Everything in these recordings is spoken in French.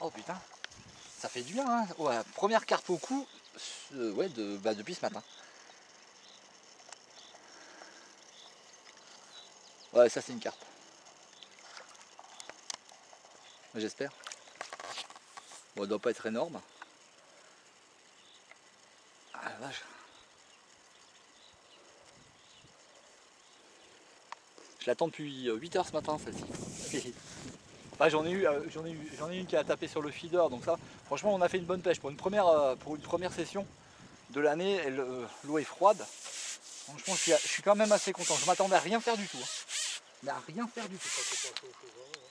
Oh putain, ça fait du bien, hein. Ouais, première carpe au cou, ouais, depuis ce matin. Ouais, ça c'est une carpe. J'espère. Bon, elle doit pas être énorme. Ah la vache. Je l'attends depuis 8 heures ce matin, celle-ci. Bah, j'en ai eu une qui a tapé sur le feeder, donc ça, franchement, on a fait une bonne pêche pour une première session de l'année. L'eau est froide. Franchement, je suis quand même assez content. Je m'attendais à rien faire du tout, hein. Mais à rien faire du tout.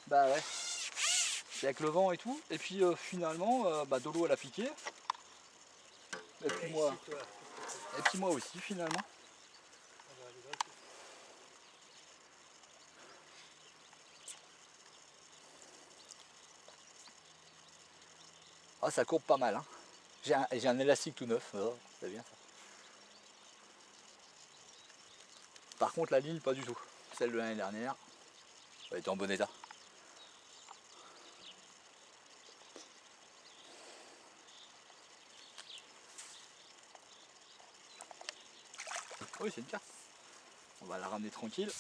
Bah ouais. C'est avec le vent et tout. Et puis finalement, Dolo elle a piqué. Et puis moi aussi finalement. Ah, ça courbe pas mal, hein. J'ai un élastique tout neuf, c'est bien ça. Par contre la ligne pas du tout. Celle de l'année dernière, elle était en bon état. Oui, c'est une carte. On va la ramener tranquille.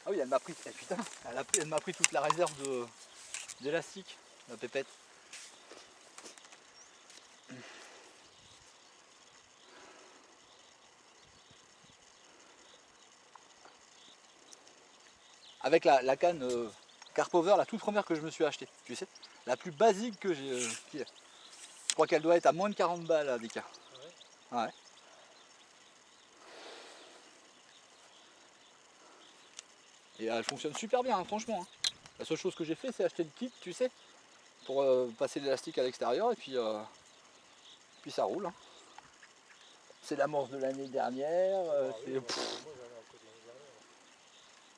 Ah oui, elle m'a pris, putain, elle m'a pris toute la réserve d'élastique, la pépette. Avec la canne Carpover, la toute première que je me suis achetée, tu sais, la plus basique que j'ai. Je crois qu'elle doit être à moins de 40 balles à Decca. Ouais. Ouais. Et elle fonctionne super bien, hein, franchement, hein. La seule chose que j'ai fait, c'est acheter le kit, tu sais, pour passer l'élastique à l'extérieur, et puis ça roule, hein. C'est l'amorce de l'année dernière.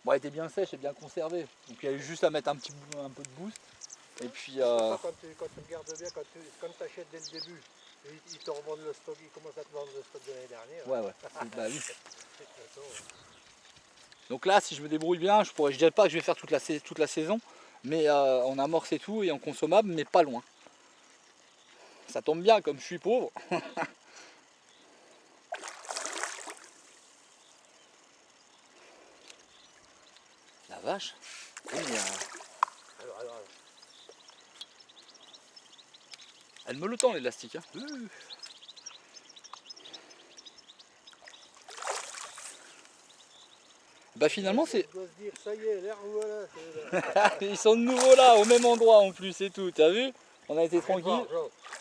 Bon, elle était bien sèche et bien conservée. Donc il y a eu juste à mettre un peu de boost. Et puis. Quand tu regardes bien, quand tu achètes dès le début, ils te revendent le stock, ils commencent à te vendre le stock de l'année dernière. Ouais, ouais. Bah oui. Donc là, si je me débrouille bien, je dirais pas que je vais faire toute la saison, mais on amorce et tout et en consommable, mais pas loin. Ça tombe bien, comme je suis pauvre. La vache. Alors. Elle me le tend l'élastique, hein. Bah finalement c'est. On doit se dire, ça y est, l'air voilà. Ils sont de nouveau là, au même endroit en plus et tout, t'as vu? On a été tranquille.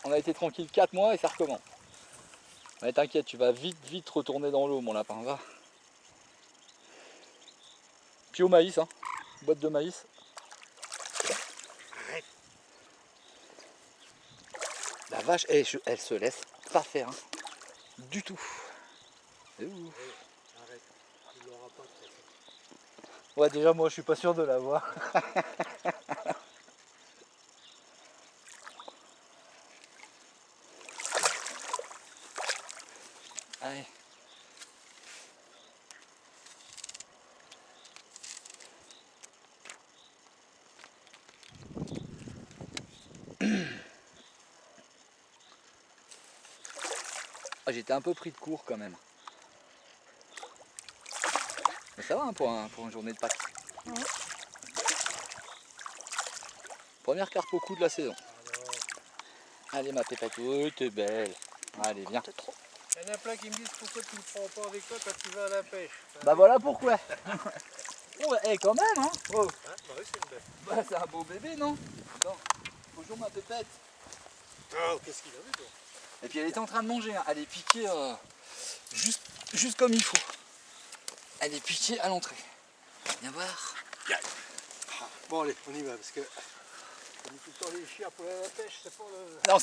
On a été tranquille 4 mois et ça recommence. Mais t'inquiète, tu vas vite retourner dans l'eau mon lapin, va. Puis au maïs, hein. Boîte de maïs. Arrête. La vache, elle se laisse pas faire, hein. Du tout. Arrête, tu l'auras pas de toute façon. Ouais, déjà moi je suis pas sûr de l'avoir. Allez. Ah, j'étais un peu pris de court quand même. Mais ça va, hein, pour une journée de Pâques. Première carpe au cou de la saison. Allez ma pépette, oh, t'es belle. Allez, viens. Il y en a plein qui me disent pourquoi tu ne le prends pas avec toi quand tu vas à la pêche. Bah voilà pourquoi. Oh, quand même, hein. Oh. Hein, bah oui, c'est une belle. Bah c'est un beau bébé, non? Attends, bonjour ma pépette. Oh, qu'est-ce qu'il a vu toi? Et puis elle était en train de manger, hein. Elle est piquée juste comme il faut. Elle est piquée à l'entrée. Viens voir. Bon allez, on y va parce que on est tout le temps les chiens pour aller à la pêche, c'est pas le. Non,